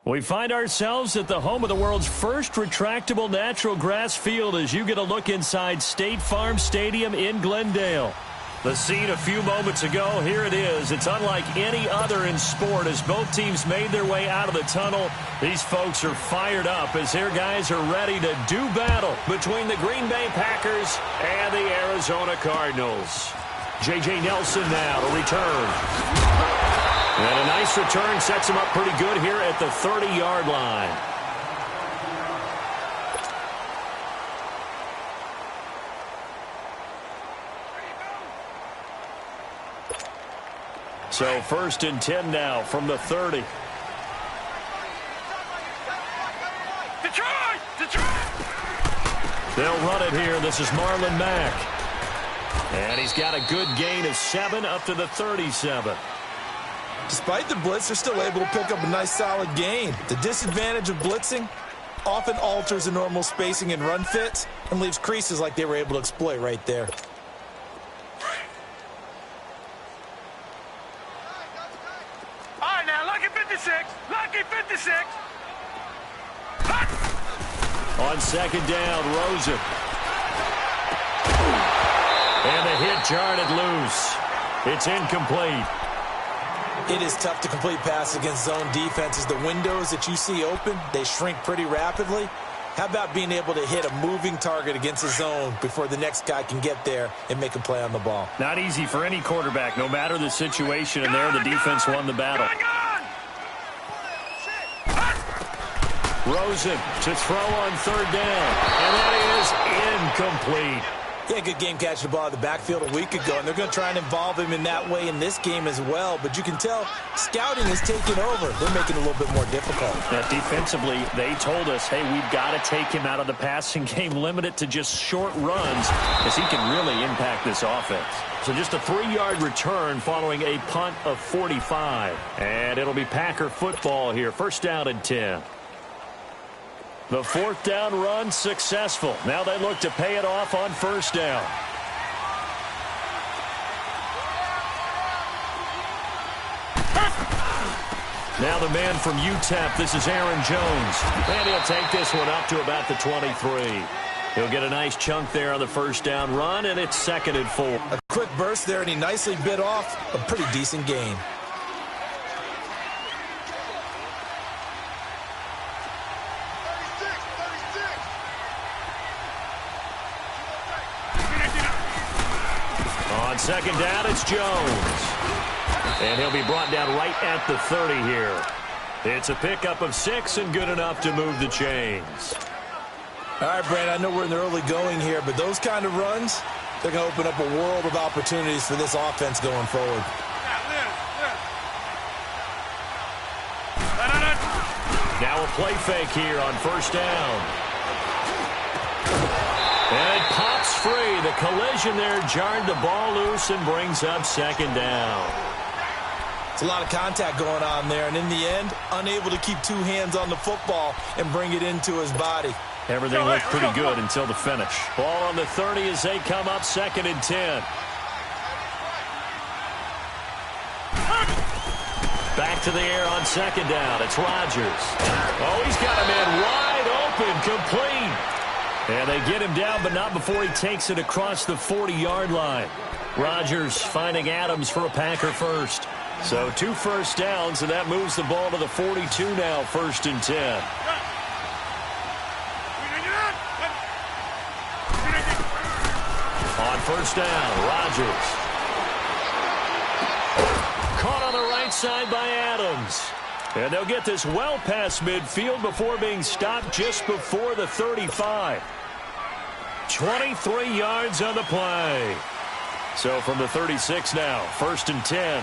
We find ourselves at the home of the world's first retractable natural grass field as you get a look inside State Farm Stadium in Glendale. The scene a few moments ago, here it is. It's unlike any other in sport as both teams made their way out of the tunnel. These folks are fired up as their guys are ready to do battle between the Green Bay Packers and the Arizona Cardinals. J.J. Nelson now to return. And a nice return sets him up pretty good here at the 30-yard line. So 1st and 10 now from the 30. They'll run it here. This is Marlon Mack. And he's got a good gain of 7 up to the 37. Despite the blitz, they're still able to pick up a nice solid gain. The disadvantage of blitzing often alters the normal spacing and run fits and leaves creases like they were able to exploit right there. All right, now, lucky 56. Lucky 56. On 2nd down, Rosen. And the hit jarred it loose. It's incomplete. It is tough to complete passes against zone defenses. The windows that you see open, they shrink pretty rapidly. How about being able to hit a moving target against a zone before the next guy can get there and make a play on the ball? Not easy for any quarterback, no matter the situation, and there the defense won the battle. Rosen to throw on 3rd down, and that is incomplete. Yeah, good game catching the ball in the backfield a week ago, and they're going to try and involve him in that way in this game as well. But you can tell scouting is taking over. They're making it a little bit more difficult. Now, defensively, they told us, hey, we've got to take him out of the passing game, limit it to just short runs, as he can really impact this offense. So just a 3-yard return following a punt of 45. And it'll be Packer football here. 1st down and 10. The 4th down run successful. Now they look to pay it off on 1st down. Now the man from UTEP, this is Aaron Jones. And he'll take this one up to about the 23. He'll get a nice chunk there on the 1st down run, and it's 2nd and 4. A quick burst there, and he nicely bit off a pretty decent gain. On 2nd down, it's Jones. And he'll be brought down right at the 30 here. It's a pickup of 6 and good enough to move the chains. All right, Brandon, I know we're in the early going here, but those kind of runs, they're going to open up a world of opportunities for this offense going forward. Now a play fake here on 1st down. And it pops free. The collision there jarred the ball loose and brings up 2nd down. It's a lot of contact going on there, and in the end, unable to keep 2 hands on the football and bring it into his body. Everything looked pretty good until the finish. Ball on the 30 as they come up 2nd and 10. Back to the air on 2nd down. It's Rodgers. Oh, he's got a man wide open, complete. And they get him down, but not before he takes it across the 40-yard line. Rodgers finding Adams for a Packer first. So 2 first downs, and that moves the ball to the 42 now, 1st and 10. On 1st down, Rodgers. Caught on the right side by Adams. And they'll get this well past midfield before being stopped just before the 35. 23 yards on the play. So from the 36 now, 1st and 10.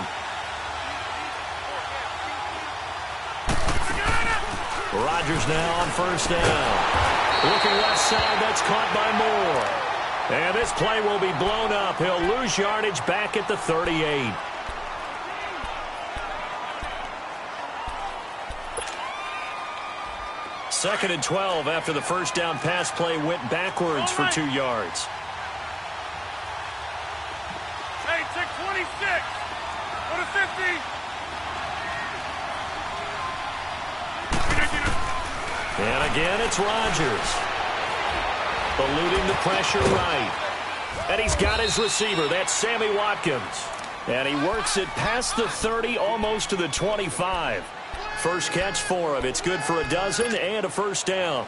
Rodgers now on 1st down. Looking left side, that's caught by Moore. And this play will be blown up. He'll lose yardage back at the 38. Second and 12 after the 1st down pass play went backwards for 2 yards. Hey, take 26. Go to 50. And again, it's Rodgers. Eluding the pressure right. And he's got his receiver. That's Sammy Watkins. And he works it past the 30, almost to the 25. First catch for him. It's good for a dozen and a first down.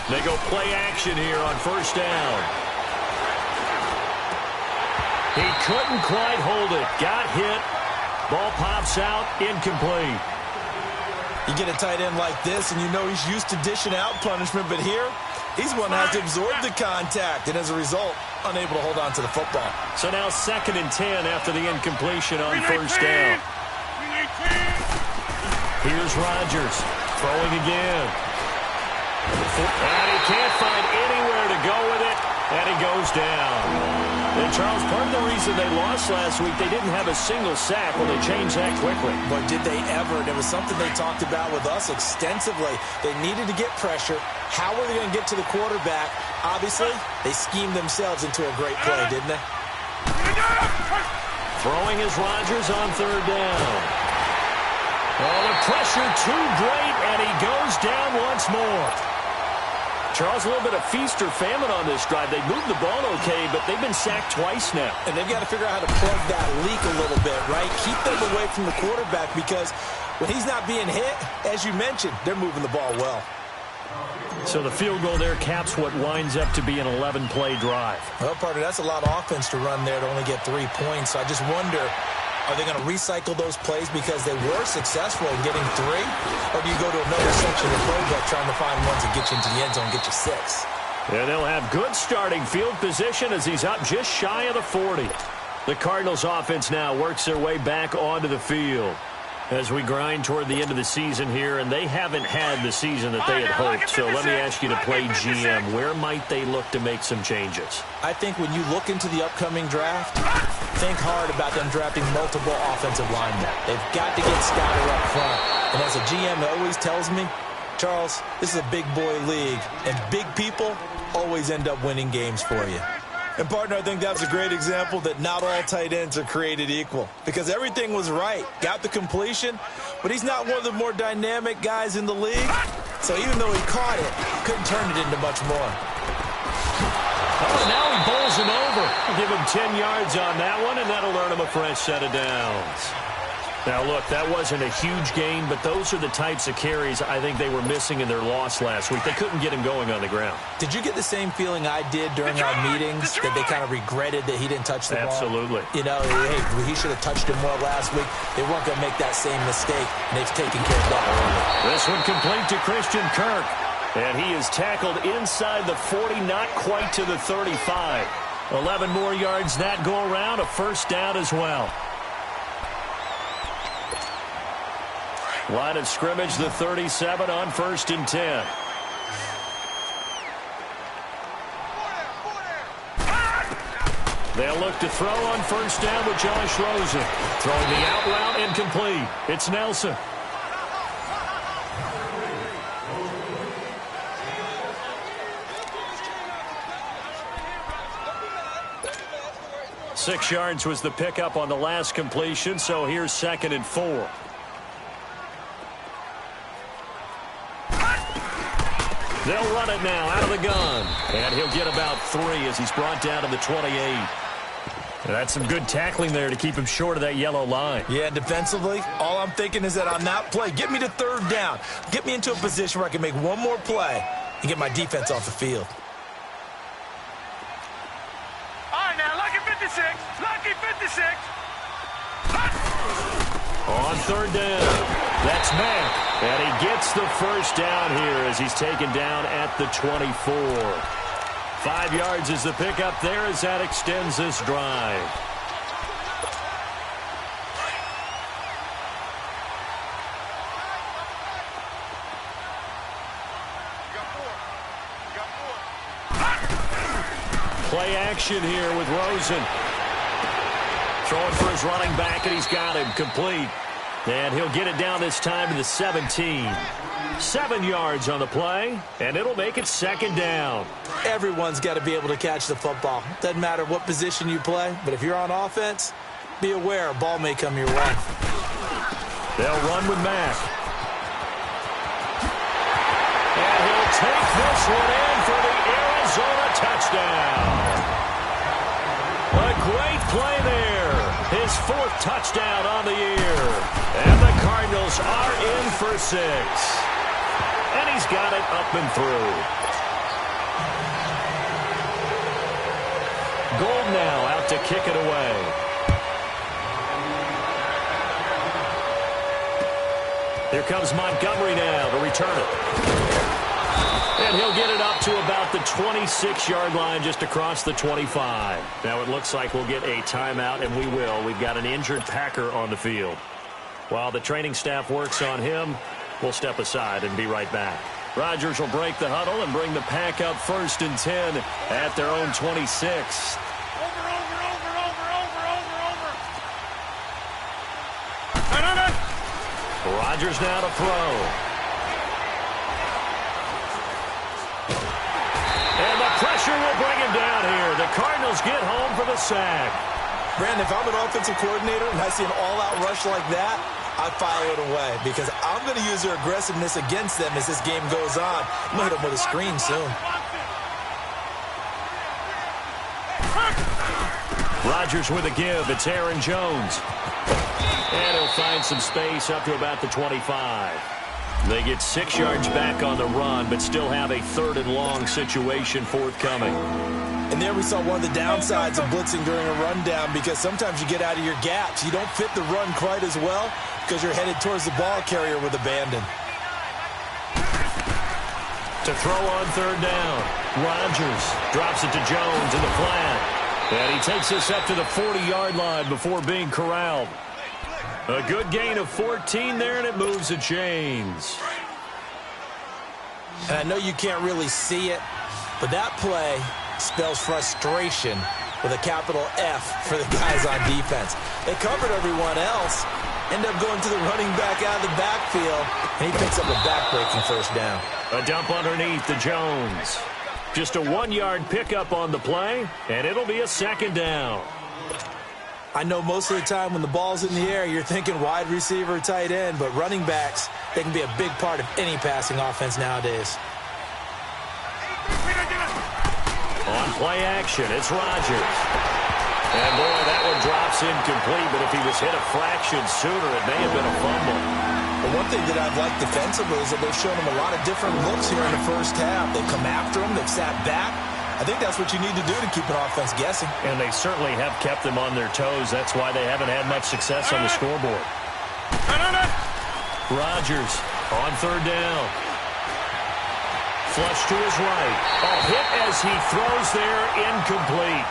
They go play action here on first down. He couldn't quite hold it. Got hit. Ball pops out. Incomplete. You get a tight end like this, and you know he's used to dishing out punishment, but here, he's one that has to absorb the contact, and as a result, unable to hold on to the football. So now 2nd and 10 after the incompletion on first down. Here's Rodgers throwing again. And he can't find anywhere to go with it, and he goes down. And Charles, part of the reason they lost last week, they didn't have a single sack. Well, they changed that quickly. But did they ever? And it was something they talked about with us extensively. They needed to get pressure. How were they going to get to the quarterback? Obviously, they schemed themselves into a great play, didn't they? Throwing is Rodgers on third down. Oh, the pressure too great, and he goes down once more. Charles, a little bit of feast or famine on this drive. They moved the ball okay, but they've been sacked twice now. And they've got to figure out how to plug that leak a little bit, right? Keep them away from the quarterback because when he's not being hit, as you mentioned, they're moving the ball well. So the field goal there caps what winds up to be an 11-play drive. Well, partner, that's a lot of offense to run there to only get 3 points. So I just wonder, are they going to recycle those plays because they were successful in getting 3? Or do you go to another section of the playbook trying to find ones that get you into the end zone and get you 6? And they'll have good starting field position as he's up just shy of the 40. The Cardinals offense now works their way back onto the field as we grind toward the end of the season here, and they haven't had the season that they had hoped. So let me ask you to play GM. Where might they look to make some changes? I think when you look into the upcoming draft, think hard about them drafting multiple offensive linemen. They've got to get scouted up front. And as a GM always tells me, Charles, this is a big boy league, and big people always end up winning games for you. And, partner, I think that's a great example that not all tight ends are created equal because everything was right. Got the completion, but he's not one of the more dynamic guys in the league. So even though he caught it, couldn't turn it into much more. Oh, now he bowls him over. Give him 10 yards on that one, and that'll earn him a fresh set of downs. Now, look, that wasn't a huge gain, but those are the types of carries I think they were missing in their loss last week. They couldn't get him going on the ground. Did you get the same feeling I did during our meetings, that they kind of regretted that he didn't touch the ball? Absolutely. You know, hey, he should have touched him more last week. They weren't going to make that same mistake, and they've taken care of that early. This one complete to Christian Kirk. And he is tackled inside the 40, not quite to the 35. 11 more yards that go around, a first down as well. Line of scrimmage, the 37 on 1st and 10. They'll look to throw on first down with Josh Rosen. Throwing the out route incomplete. It's Nelson. Six yards was the pickup on the last completion, so here's 2nd and 4. They'll run it now out of the gun. And he'll get about 3 as he's brought down to the 28. And that's some good tackling there to keep him short of that yellow line. Yeah, defensively, all I'm thinking is that on that play, get me to 3rd down. Get me into a position where I can make one more play and get my defense off the field. All right, now, lucky 56. Lucky 56. On 3rd down, that's Mack. And he gets the first down here as he's taken down at the 24. 5 yards is the pickup there as that extends this drive. Play action here with Rosen. Throwing for his running back, and he's got him complete. And he'll get it down this time to the 17. 7 yards on the play, and it'll make it second down. Everyone's got to be able to catch the football. Doesn't matter what position you play, but if you're on offense, be aware a ball may come your way. They'll run with Mack. And he'll take this one in for the Arizona touchdown. A great play there. His 4th touchdown on the year. And the Cardinals are in for 6. And he's got it up and through. Gold now out to kick it away. Here comes Montgomery now to return it. And he'll get it up to about the 26-yard line, just across the 25. Now it looks like we'll get a timeout, and we will. We've got an injured Packer on the field. While the training staff works on him, we'll step aside and be right back. Rodgers will break the huddle and bring the Pack up 1st and 10 at their own 26. Rodgers now to throw. And the pressure will bring him down here. The Cardinals get home for the sack. Brandon, if I'm an offensive coordinator and I see an all-out rush like that, I file it away because I'm going to use their aggressiveness against them as this game goes on. I'm going to hit them with a screen soon. Rodgers with a give. It's Aaron Jones. And he'll find some space up to about the 25. They get 6 yards back on the run, but still have a 3rd and long situation forthcoming. And there we saw one of the downsides of blitzing during a rundown because sometimes you get out of your gaps. You don't fit the run quite as well because you're headed towards the ball carrier with abandon. To throw on 3rd down. Rodgers drops it to Jones in the flat. And he takes this up to the 40-yard line before being corralled. A good gain of 14 there, and it moves the chains. And I know you can't really see it, but that play spells frustration with a capital F for the guys on defense. They covered everyone else, end up going to the running back out of the backfield, and he picks up a back-breaking 1st down. A dump underneath to Jones. Just a 1-yard pickup on the play, and it'll be a 2nd down. I know most of the time when the ball's in the air, you're thinking wide receiver, tight end, but running backs, they can be a big part of any passing offense nowadays. On play action, it's Rodgers. And boy, that one drops incomplete, but if he was hit a fraction sooner, it may have been a fumble. But one thing that I've liked defensively is that they've shown him a lot of different looks here in the 1st half. They've come after him, they've sat back. I think that's what you need to do to keep an offense guessing. And they certainly have kept them on their toes. That's why they haven't had much success on the scoreboard. Rodgers on 3rd down. Flush to his right. A hit as he throws there, incomplete.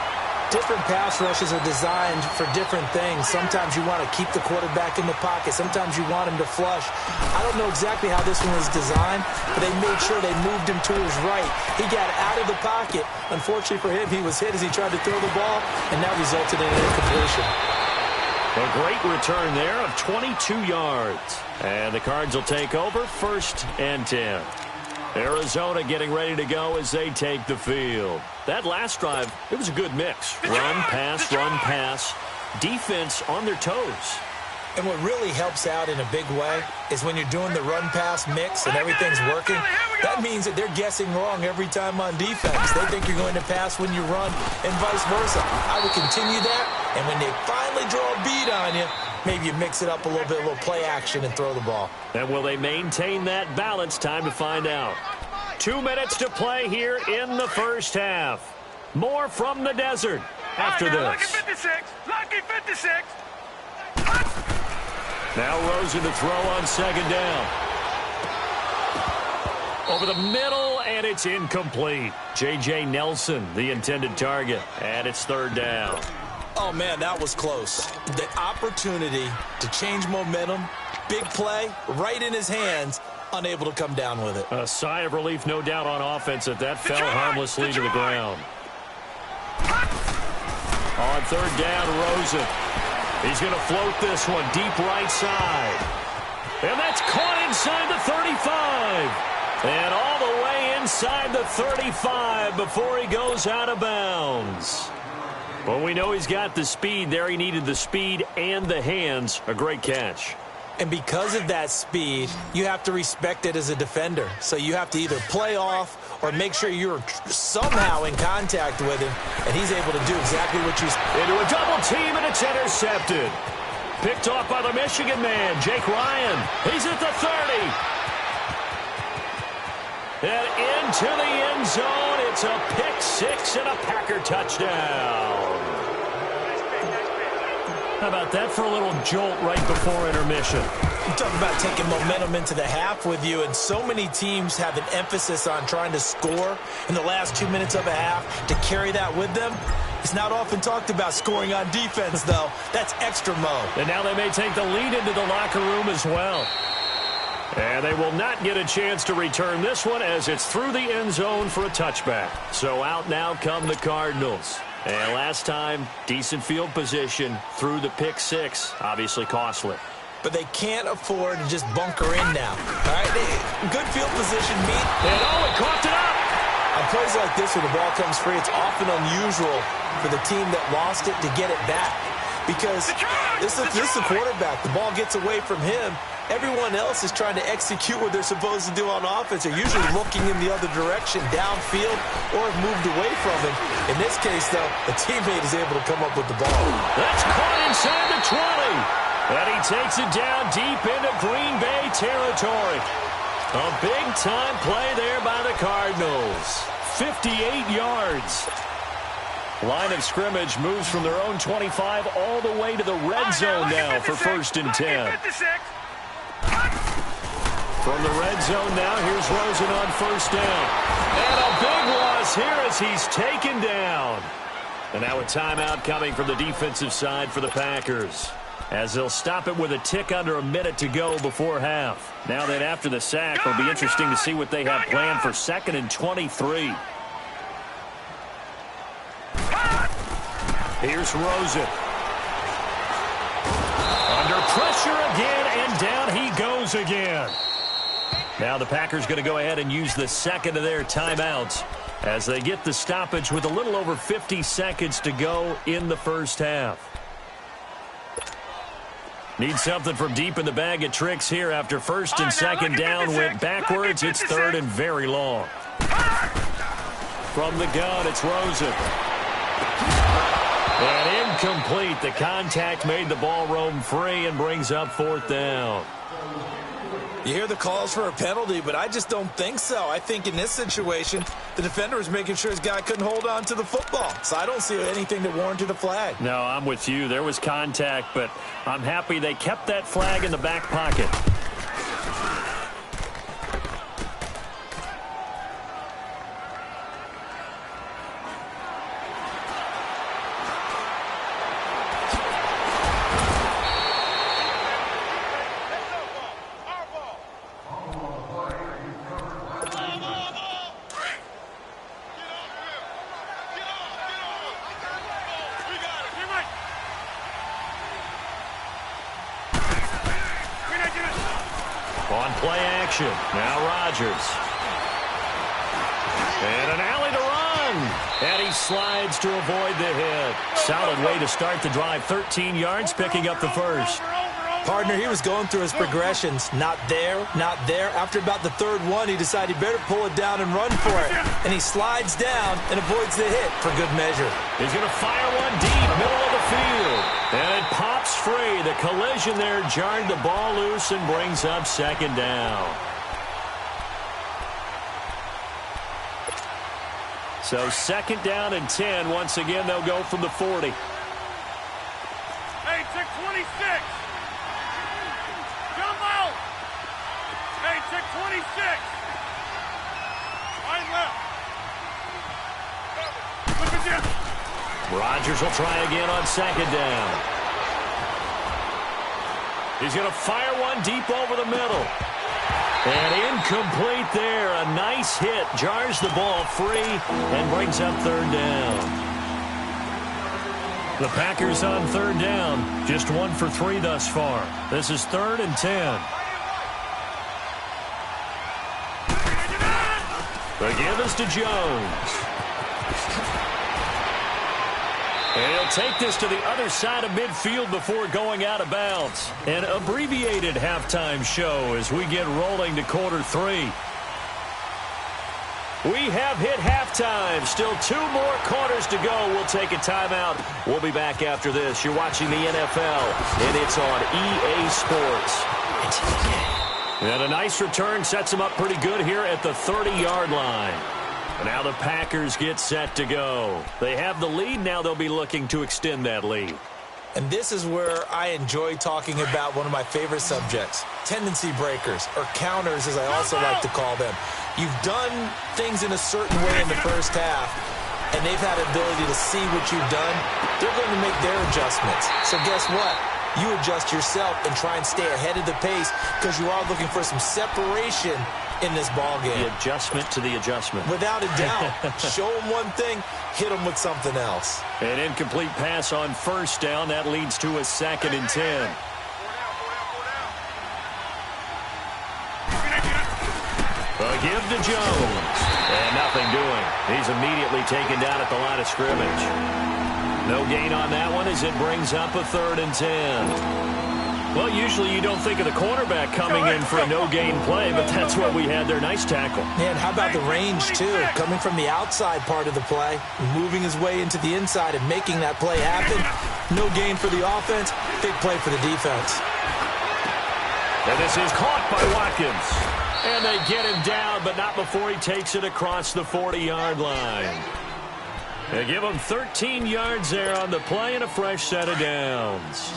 Different pass rushes are designed for different things. Sometimes you want to keep the quarterback in the pocket. Sometimes you want him to flush. I don't know exactly how this one was designed, but they made sure they moved him to his right. He got out of the pocket. Unfortunately for him, he was hit as he tried to throw the ball, and that resulted in an incompletion. A great return there of 22 yards. And the Cards will take over 1st and 10. Arizona getting ready to go as they take the field. That last drive, it was a good mix. Run, pass, defense on their toes. And what really helps out in a big way is when you're doing the run-pass mix and everything's working, that means that they're guessing wrong every time on defense. They think you're going to pass when you run and vice versa. I would continue that, and when they finally draw a bead on you, maybe you mix it up a little bit, a little play action, and throw the ball. And will they maintain that balance? Time to find out. 2 minutes to play here in the 1st half. More from the desert after this. Lucky 56. Lucky 56. Now Rosen to throw on 2nd down. Over the middle, and it's incomplete. J.J. Nelson, the intended target, and it's 3rd down. Oh, man, that was close. The opportunity to change momentum, big play, right in his hands, unable to come down with it. A sigh of relief, no doubt, on offense that fell harmlessly to the ground. On 3rd down, Rosen. He's going to float this one deep right side. And that's caught inside the 35. And all the way inside the 35 before he goes out of bounds. Well, we know he's got the speed there. He needed the speed and the hands. A great catch. And because of that speed, you have to respect it as a defender. So you have to either play off or make sure you're somehow in contact with him, and he's able to do exactly what you... Into a double team, and it's intercepted. Picked off by the Michigan man, Jake Ryan. He's at the 30. And into the end zone. It's a pick six and a Packer touchdown. How about that for a little jolt right before intermission? You talk about taking momentum into the half with you, and so many teams have an emphasis on trying to score in the last 2 minutes of a half to carry that with them. It's not often talked about scoring on defense, though. That's extra mode. And now they may take the lead into the locker room as well. And they will not get a chance to return this one as it's through the end zone for a touchback. So out now come the Cardinals. And last time, decent field position through the pick six. Obviously costly. But they can't afford to just bunker in now. All right, good field position, meet. And he coughed it up. On plays like this where the ball comes free, it's often unusual for the team that lost it to get it back. Because this is the quarterback. The ball gets away from him. Everyone else is trying to execute what they're supposed to do on offense. They're usually looking in the other direction, downfield, or have moved away from him. In this case, though, a teammate is able to come up with the ball. That's caught inside the 20. And he takes it down deep into Green Bay territory. A big-time play there by the Cardinals. 58 yards. Line of scrimmage moves from their own 25 all the way to the red zone now for 1st and 10. From the red zone now, here's Rosen on 1st down. And a big loss here as he's taken down. And now a timeout coming from the defensive side for the Packers, as they'll stop it with a tick under a minute to go before half. Now that after the sack, it'll be interesting to see what they have planned for 2nd and 23. Here's Rosen. Under pressure again, and down he goes again. Now the Packers going to go ahead and use the second of their timeouts as they get the stoppage with a little over 50 seconds to go in the first half. Need something from deep in the bag of tricks here after 1st and 2nd down went backwards. It's 3rd and very long. From the gun, it's Rosen. And incomplete. The contact made the ball roam free and brings up 4th down. You hear the calls for a penalty, but I just don't think so. I think in this situation, the defender was making sure his guy couldn't hold on to the football. So I don't see anything that warranted a flag. No, I'm with you. There was contact, but I'm happy they kept that flag in the back pocket. On play action, now Rodgers. And an alley to run. And he slides to avoid the hit. Solid way to start the drive. 13 yards, picking up the first. Partner, he was going through his progressions. Not there, not there. After about the 3rd one, he decided he better pull it down and run for it. And he slides down and avoids the hit for good measure. He's going to fire one deep, middle of the field. And it pops free. The collision there jarred the ball loose and brings up 2nd down. So 2nd down and 10. Once again, they'll go from the 40. Hey, check 26. Jump out. Hey, check 26. Right left. Look at this. Rodgers will try again on 2nd down. He's going to fire one deep over the middle. And incomplete there. A nice hit. Jars the ball free and brings up 3rd down. The Packers on third down. Just 1 for 3 thus far. This is 3rd and 10. The give is to Jones. And he'll take this to the other side of midfield before going out of bounds. An abbreviated halftime show as we get rolling to quarter 3. We have hit halftime. Still 2 more quarters to go. We'll take a timeout. We'll be back after this. You're watching the NFL, and it's on EA Sports. And a nice return sets them up pretty good here at the 30-yard line. And now the Packers get set to go. They have the lead. Now they'll be looking to extend that lead. And this is where I enjoy talking about one of my favorite subjects, tendency breakers, or counters as I also like to call them. You've done things in a certain way in the first half, and they've had the ability to see what you've done. They're going to make their adjustments. So guess what? You adjust yourself and try and stay ahead of the pace because you are looking for some separation in this ball game. The adjustment to the adjustment. Without a doubt. Show them one thing, hit them with something else. An incomplete pass on first down. That leads to a 2nd and 10. A give to Jones. And nothing doing. He's immediately taken down at the line of scrimmage. No gain on that one as it brings up a 3rd and 10. Well, usually you don't think of the cornerback coming in for a no-gain play, but that's what we had there. Nice tackle. Man, how about the range, too? Coming from the outside part of the play, moving his way into the inside and making that play happen. No gain for the offense, big play for the defense. And this is caught by Watkins. And they get him down, but not before he takes it across the 40-yard line. They give him 13 yards there on the play and a fresh set of downs.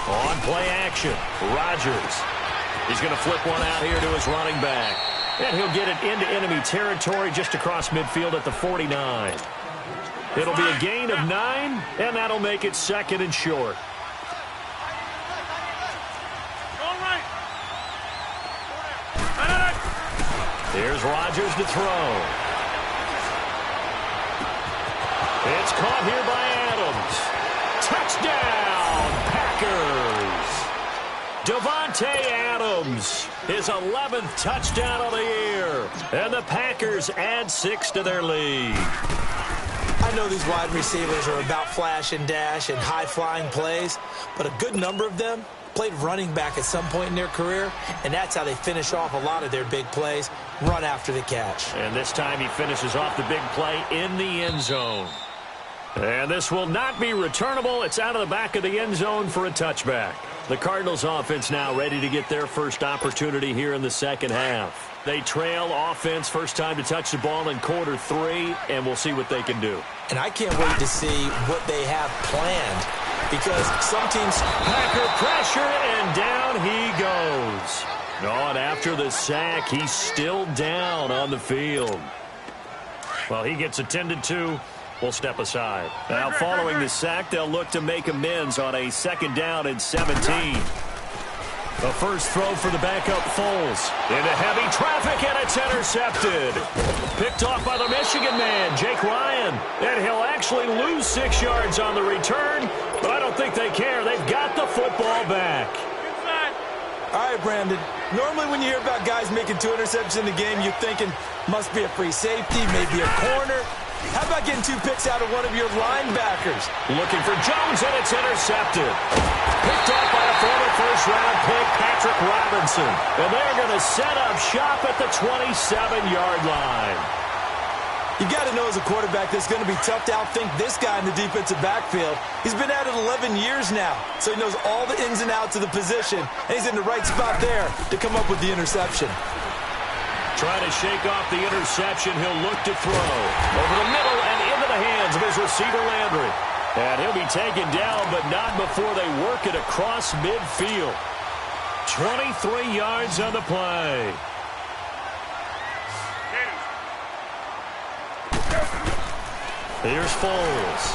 On play action, Rodgers. He's going to flip one out here to his running back. And he'll get it into enemy territory just across midfield at the 49. It'll be a gain of 9, and that'll make it 2nd and short. Here's Rodgers to throw. It's caught here by Adams. Touchdown, Packers. Davante Adams, his 11th touchdown of the year. And the Packers add 6 to their lead. I know these wide receivers are about flash and dash and high-flying plays, but a good number of them played running back at some point in their career, and that's how they finish off a lot of their big plays, run after the catch. And this time he finishes off the big play in the end zone. And this will not be returnable. It's out of the back of the end zone for a touchback. The Cardinals offense now ready to get their first opportunity here in the second half. They trail offense, first time to touch the ball in quarter 3, and we'll see what they can do. And I can't wait to see what they have planned, because some teams... Packer pressure, and down he goes. Oh, and after the sack, he's still down on the field. Well, he gets attended to. We'll step aside. Now, following the sack, they'll look to make amends on a 2nd down and 17. The first throw for the backup Foles. Into heavy traffic, and it's intercepted. Picked off by the Michigan man, Jake Ryan. And he'll actually lose 6 yards on the return, but I don't think they care. They've got the football back. All right, Brandon. Normally when you hear about guys making 2 interceptions in the game, you're thinking must be a free safety, maybe a corner. How about getting 2 picks out of one of your linebackers? Looking for Jones, and it's intercepted. Picked off by a former first-round pick, Patrick Robinson. And they're going to set up shop at the 27-yard line. You got to know as a quarterback that it's going to be tough to outthink this guy in the defensive backfield. He's been at it 11 years now, so he knows all the ins and outs of the position, and he's in the right spot there to come up with the interception. Trying to shake off the interception, he'll look to throw. Over the middle and into the hands of his receiver, Landry. And he'll be taken down, but not before they work it across midfield. 23 yards on the play. Here's Foles.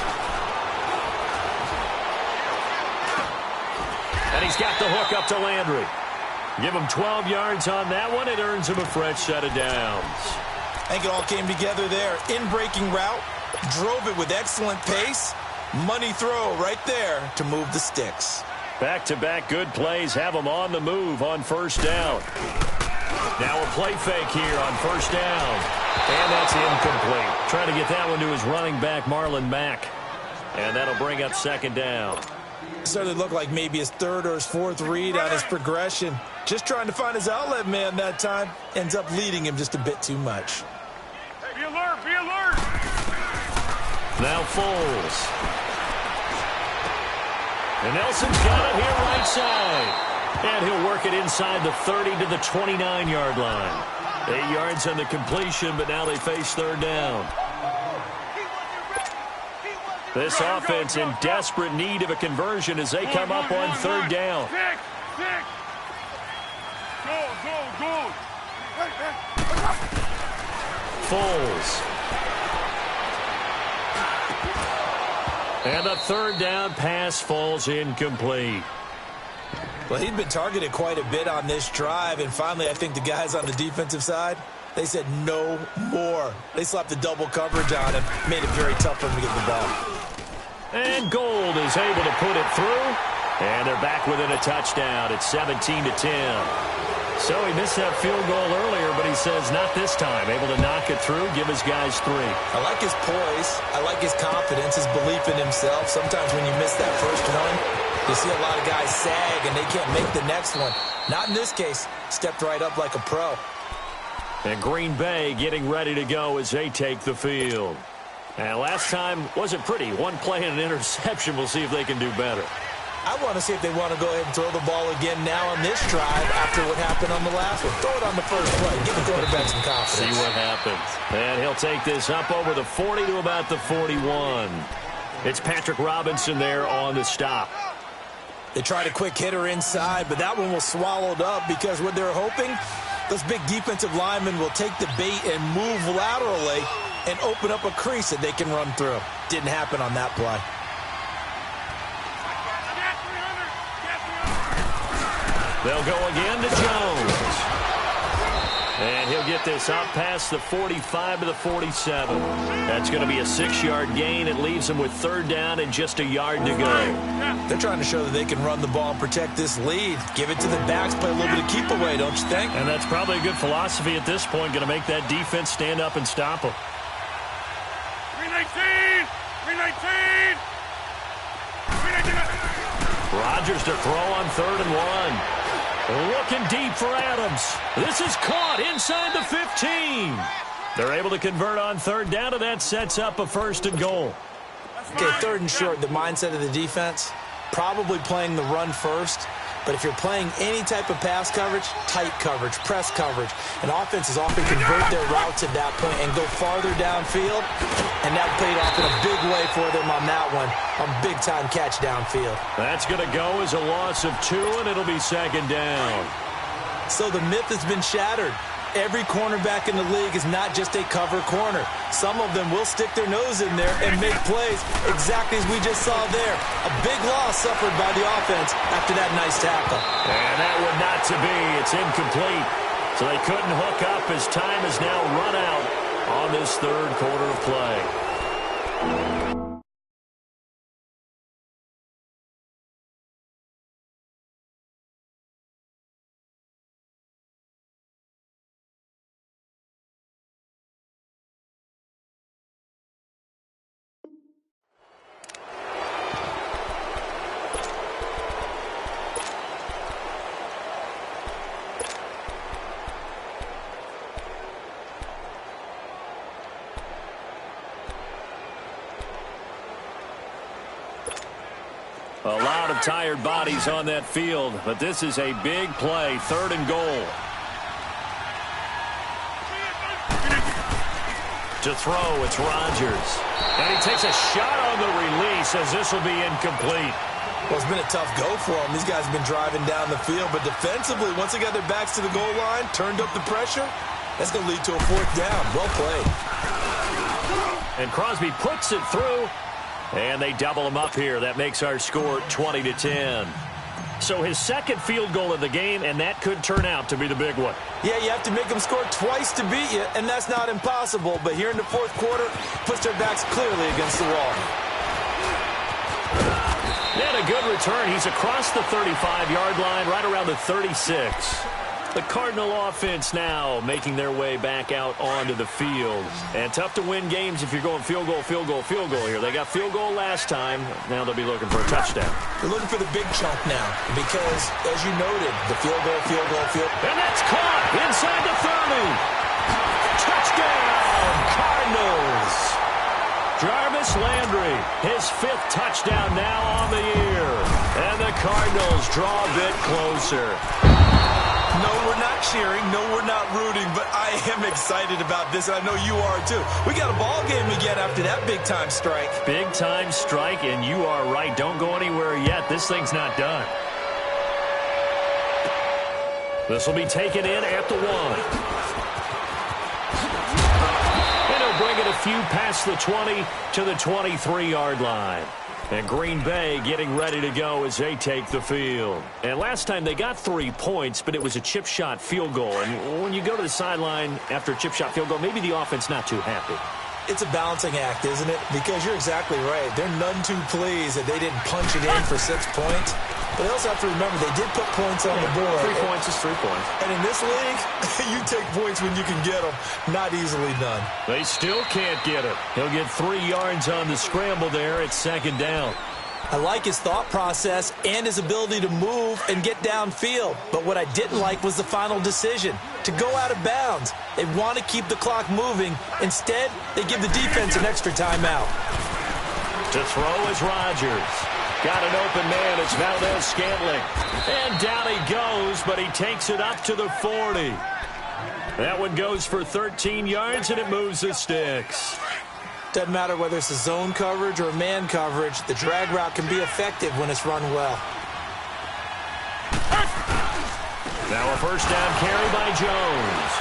And he's got the hook up to Landry. Give him 12 yards on that one. It earns him a fresh set of downs. I think it all came together there. In-breaking route, drove it with excellent pace. Money throw right there to move the sticks. Back-to-back good plays have him on the move on first down. Now a play fake here on first down. And that's incomplete. Trying to get that one to his running back, Marlon Mack. And that'll bring up second down. Certainly looked like maybe his third or his fourth read on his progression. Just trying to find his outlet man that time. Ends up leading him just a bit too much. Be alert, be alert. Now Foles. And Nelson's got it here right side. And he'll work it inside the 30 to the 29-yard line. 8 yards on the completion, but now they face third down. This offense in desperate need of a conversion as they come up on third down. Six. Go. Foles. And the third down pass falls incomplete. Well, he'd been targeted quite a bit on this drive, and finally I think the guys on the defensive side, they said no more. They slapped the double coverage on him, made it very tough for him to get the ball. And Gold is able to put it through, and they're back within a touchdown. It's 17-10. So he missed that field goal earlier, but he says not this time. Able to knock it through, give his guys 3. I like his poise. I like his confidence, his belief in himself. Sometimes when you miss that first one, you see a lot of guys sag and they can't make the next one. Not in this case. Stepped right up like a pro. And Green Bay getting ready to go as they take the field. And last time wasn't pretty. One play and an interception. We'll see if they can do better. I want to see if they want to go ahead and throw the ball again now on this drive after what happened on the last one. Throw it on the first play. Give the quarterback some confidence. See what happens. And he'll take this up over the 40 to about the 41. It's Patrick Robinson there on the stop. They tried a quick hitter inside, but that one was swallowed up because what they're hoping, those big defensive linemen will take the bait and move laterally and open up a crease that they can run through. Didn't happen on that play. They'll go again to Jones. And he'll get this up past the 45 to the 47. That's going to be a 6-yard gain. It leaves him with third down and just a yard to go. They're trying to show that they can run the ball and protect this lead. Give it to the backs, play a little bit of keep away, don't you think? And that's probably a good philosophy at this point. Going to make that defense stand up and stop them. 319. Rodgers to throw on 3rd and 1. Looking deep for Adams. This is caught inside the 15. They're able to convert on third down, and that sets up a 1st and goal. Okay, 3rd and short, the mindset of the defense, probably playing the run first. But if you're playing any type of pass coverage, tight coverage, press coverage, and offenses often convert their routes at that point and go farther downfield, and that paid off in a big way for them on that one, a big-time catch downfield. That's going to go as a loss of 2, and it'll be 2nd down. So the myth has been shattered. Every cornerback in the league is not just a cover corner. Some of them will stick their nose in there and make plays exactly as we just saw there. A big loss suffered by the offense after that nice tackle. And that one not to be. It's incomplete. So they couldn't hook up as time has now run out on this 3rd quarter of play. A lot of tired bodies on that field, but this is a big play, 3rd and goal. To throw, it's Rodgers. And he takes a shot on the release as this will be incomplete. Well, it's been a tough go for them. These guys have been driving down the field, but defensively, once they got their backs to the goal line, turned up the pressure, that's going to lead to a 4th down. Well played. And Crosby puts it through. And they double them up here. That makes our score 20-10. So his second field goal of the game, and that could turn out to be the big one. Yeah, you have to make them score twice to beat you, and that's not impossible. But here in the fourth quarter, puts their backs clearly against the wall. And a good return. He's across the 35-yard line, right around the 36. The Cardinal offense now making their way back out onto the field. And tough to win games if you're going field goal, field goal, field goal here. They got field goal last time. Now they'll be looking for a touchdown. They're looking for the big chunk now because, as you noted, the field goal, field goal, field goal. And that's caught inside the 30. Touchdown, Cardinals. Jarvis Landry, his 5th touchdown now on the year. And the Cardinals draw a bit closer. No, we're not cheering. No, we're not rooting, but I am excited about this. I know you are, too. We got a ball game again after that big-time strike. Big-time strike, and you are right. Don't go anywhere yet. This thing's not done. This will be taken in at the 1. And he'll bring it a few past the 20 to the 23-yard line. And Green Bay getting ready to go as they take the field. And last time they got 3 points, but it was a chip shot field goal. And when you go to the sideline after a chip shot field goal, maybe the offense not too happy. It's a balancing act, isn't it? Because you're exactly right. They're none too pleased that they didn't punch it in for 6 points. But they also have to remember they did put points on the board. 3 points is 3 points. And in this league, you take points when you can get them. Not easily done. They still can't get it. He'll get 3 yards on the scramble there at 2nd down. I like his thought process and his ability to move and get downfield. But what I didn't like was the final decision, to go out of bounds. They want to keep the clock moving. Instead, they give the defense an extra timeout. To throw is Rodgers. Got an open man. It's Valdez-Scantling. And down he goes, but he takes it up to the 40. That one goes for 13 yards, and it moves the sticks. Doesn't matter whether it's a zone coverage or man coverage, the drag route can be effective when it's run well. Now a first down carry by Jones.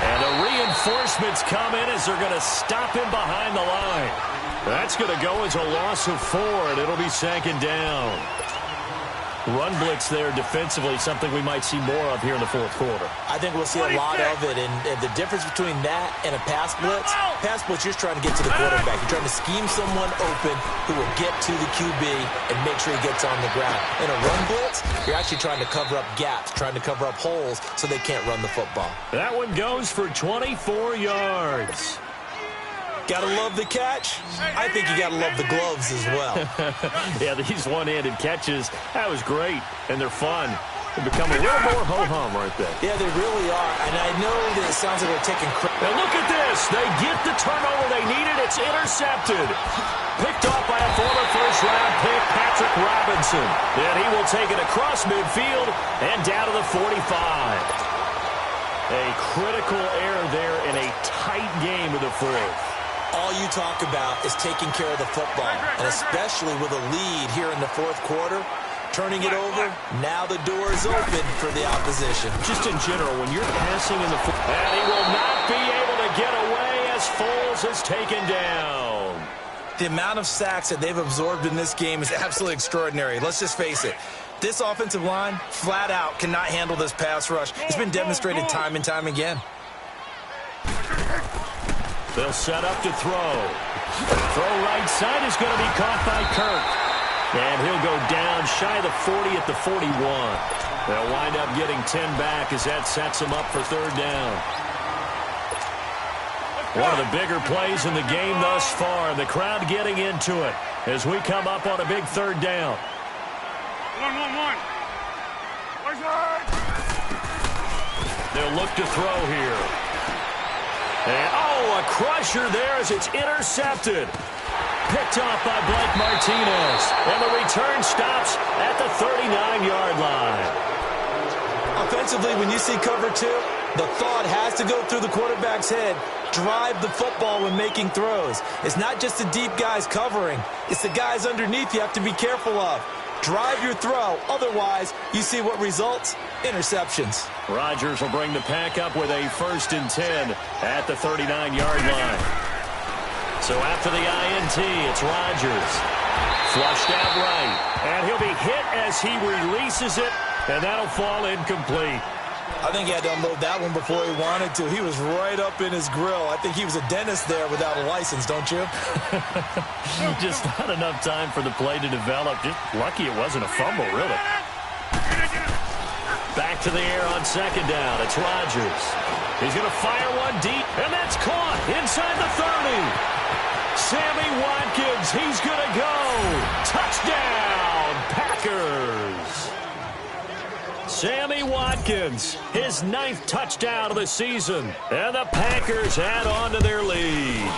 And the reinforcements come in as they're going to stop him behind the line. That's going to go as a loss of 4, and it'll be 2nd down. Run blitz there defensively, something we might see more of here in the fourth quarter. I think we'll see a lot of it, and the difference between that and a pass blitz, you're just trying to get to the quarterback. You're trying to scheme someone open who will get to the QB and make sure he gets on the ground. In a run blitz, you're actually trying to cover up gaps, trying to cover up holes so they can't run the football. That one goes for 24 yards. Gotta love the catch. I think you gotta love the gloves as well. Yeah, these one-handed catches, that was great, and they're fun. They become a little more ho-hum right there. Yeah, they really are, and I know that it sounds like they're taking credit. Now look at this. They get the turnover they needed. It's intercepted. Picked off by a former first-round pick, Patrick Robinson. And he will take it across midfield and down to the 45. A critical error there in a tight game of the fourth. All you talk about is taking care of the football, and especially with a lead here in the fourth quarter, turning it over, now the door is open for the opposition. Just in general, when you're passing in the fourth, and he will not be able to get away as Foles is taken down. The amount of sacks that they've absorbed in this game is absolutely extraordinary. Let's just face it. This offensive line, flat out, cannot handle this pass rush. It's been demonstrated time and time again. They'll set up to throw. Throw right side is going to be caught by Kirk. And he'll go down shy of the 40 at the 41. They'll wind up getting 10 back as that sets them up for 3rd down. One of the bigger plays in the game thus far. The crowd getting into it as we come up on a big 3rd down. 1-1-1. They'll look to throw here. And, a crusher there as it's intercepted. Picked off by Blake Martinez. And the return stops at the 39-yard line. Offensively, when you see cover 2, the thought has to go through the quarterback's head. Drive the football when making throws. It's not just the deep guys covering. It's the guys underneath you have to be careful of. Drive your throw. Otherwise, you see what results? Interceptions. Rodgers will bring the pack up with a 1st and 10 at the 39-yard line. So after the INT, it's Rodgers. Flushed out right. And he'll be hit as he releases it, and that'll fall incomplete. I think he had to unload that one before he wanted to. He was right up in his grill. I think he was a dentist there without a license, don't you? Just not enough time for the play to develop. Just lucky it wasn't a fumble, really. Back to the air on second down. It's Rodgers. He's going to fire one deep, and that's caught inside the 30. Sammy Watkins, he's going to go. Touchdown, Packers. Sammy Watkins, his 9th touchdown of the season. And the Packers add on to their lead.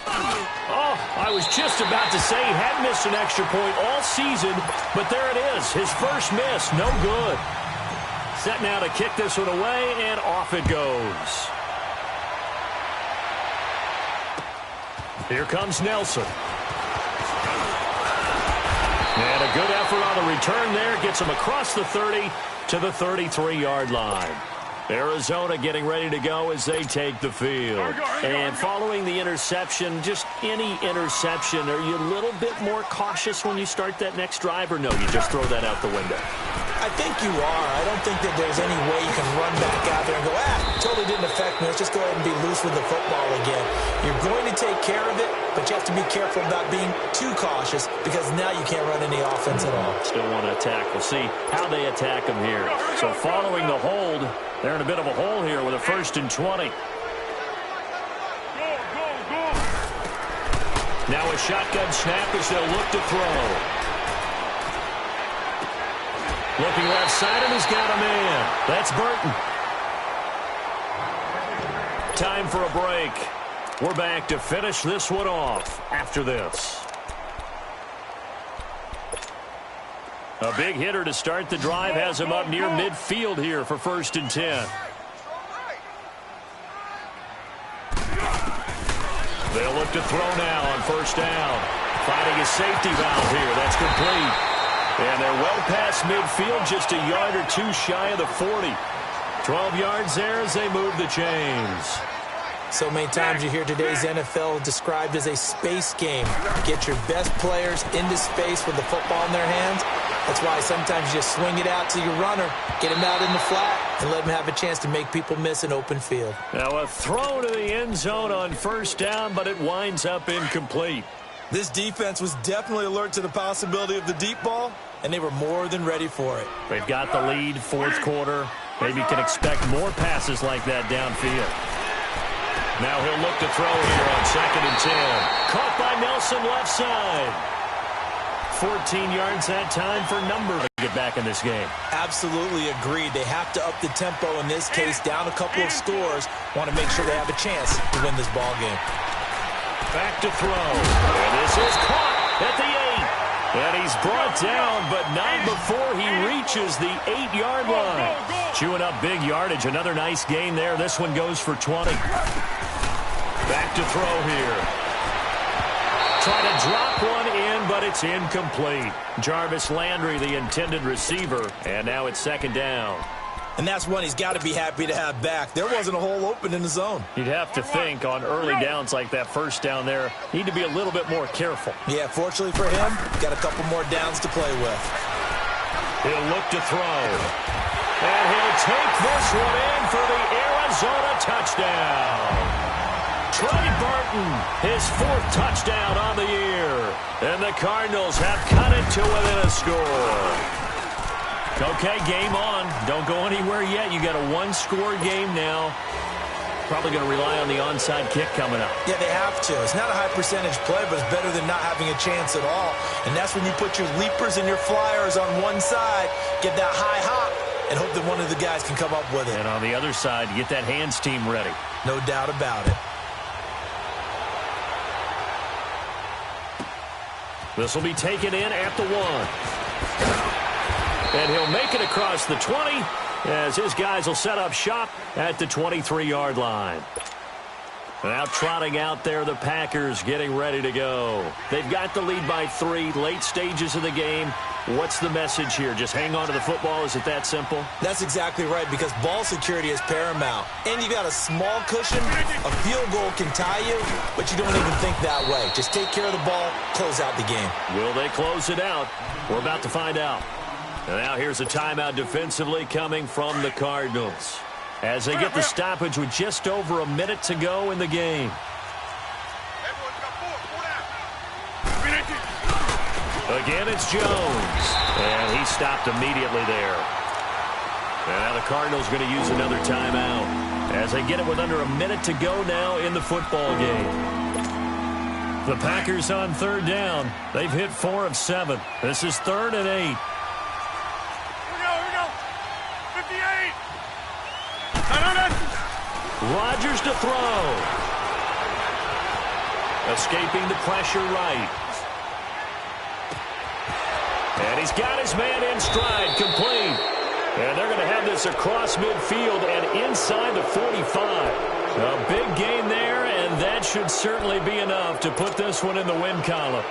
Oh, I was just about to say he hadn't missed an extra point all season, but there it is, his first miss, no good. Set now to kick this one away, and off it goes. Here comes Nelson. And a good effort on the return there. Gets him across the 30 to the 33-yard line. Arizona getting ready to go as they take the field. And following the interception, just any interception, are you a little bit more cautious when you start that next drive, or no, you just throw that out the window? I think you are. I don't think that there's any way you can run back out there and go, totally didn't affect me. Let's just go ahead and be loose with the football again. You're going to take care of it, but you have to be careful about being too cautious because now you can't run any offense at all. Still want to attack. We'll see how they attack them here. So following the hold, they're in a bit of a hole here with a 1st and 20. Now a shotgun snap as they'll look to throw. Looking left side, and he's got a man. That's Burton. Time for a break. We're back to finish this one off after this. A big hitter to start the drive has him up near midfield here for 1st and 10. They'll look to throw now on 1st down. Finding a safety valve here. That's complete. And they're well past midfield, just a yard or two shy of the 40. 12 yards there as they move the chains. So many times you hear today's NFL described as a space game. Get your best players into space with the football in their hands. That's why sometimes you just swing it out to your runner, get him out in the flat, and let him have a chance to make people miss an open field. Now a throw to the end zone on 1st down, but it winds up incomplete. This defense was definitely alert to the possibility of the deep ball, and they were more than ready for it. They've got the lead, 4th quarter. Maybe can expect more passes like that downfield. Now he'll look to throw here on 2nd and 10. Caught by Nelson left side. 14 yards that time for Number to get back in this game. Absolutely agreed. They have to up the tempo in this case, down a couple of scores. Want to make sure they have a chance to win this ball game. Back to throw. And this is caught at the 8. And he's brought down, but not before he reaches the 8-yard line. Chewing up big yardage. Another nice gain there. This one goes for 20. Back to throw here. Try to drop one in, but it's incomplete. Jarvis Landry, the intended receiver. And now it's 2nd down. And that's one he's got to be happy to have back. There wasn't a hole open in the zone. You'd have to think on early downs like that 1st down there, need to be a little bit more careful. Yeah, fortunately for him, got a couple more downs to play with. He'll look to throw. And he'll take this one in for the Arizona touchdown. Trey Burton, his 4th touchdown on the year. And the Cardinals have cut it to within a score. Okay, game on. Don't go anywhere yet. You got a 1-score game now. Probably going to rely on the onside kick coming up. Yeah, they have to. It's not a high percentage play, but it's better than not having a chance at all. And that's when you put your leapers and your flyers on one side, get that high hop, and hope that one of the guys can come up with it. And on the other side, you get that hands team ready. No doubt about it. This will be taken in at the 1. And he'll make it across the 20 as his guys will set up shop at the 23-yard line. Now trotting out there, the Packers getting ready to go. They've got the lead by 3, late stages of the game. What's the message here? Just hang on to the football? Is it that simple? That's exactly right, because ball security is paramount. And you got a small cushion. A field goal can tie you, but you don't even think that way. Just take care of the ball, close out the game. Will they close it out? We're about to find out. And now here's a timeout defensively coming from the Cardinals, as they get the stoppage with just over a minute to go in the game. Again, it's Jones. And he stopped immediately there. And now the Cardinals going to use another timeout as they get it with under a minute to go now in the football game. The Packers on third down. They've hit 4 of 7. This is 3rd and 8. Here we go. 58. Rodgers to throw. Escaping the pressure right. And he's got his man in stride, complete. And they're going to have this across midfield and inside the 45. A big gain there, and that should certainly be enough to put this one in the win column.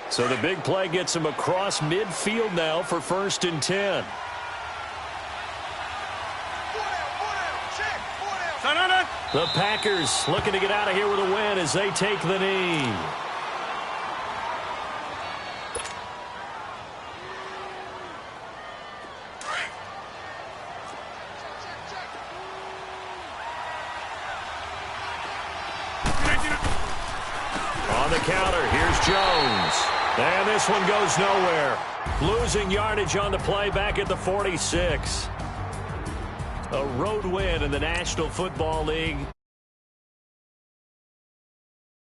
So the big play gets him across midfield now for 1st and 10. The Packers looking to get out of here with a win as they take the knee. On the counter, here's Jones. And this one goes nowhere. Losing yardage on the play back at the 46. A road win in the National Football League.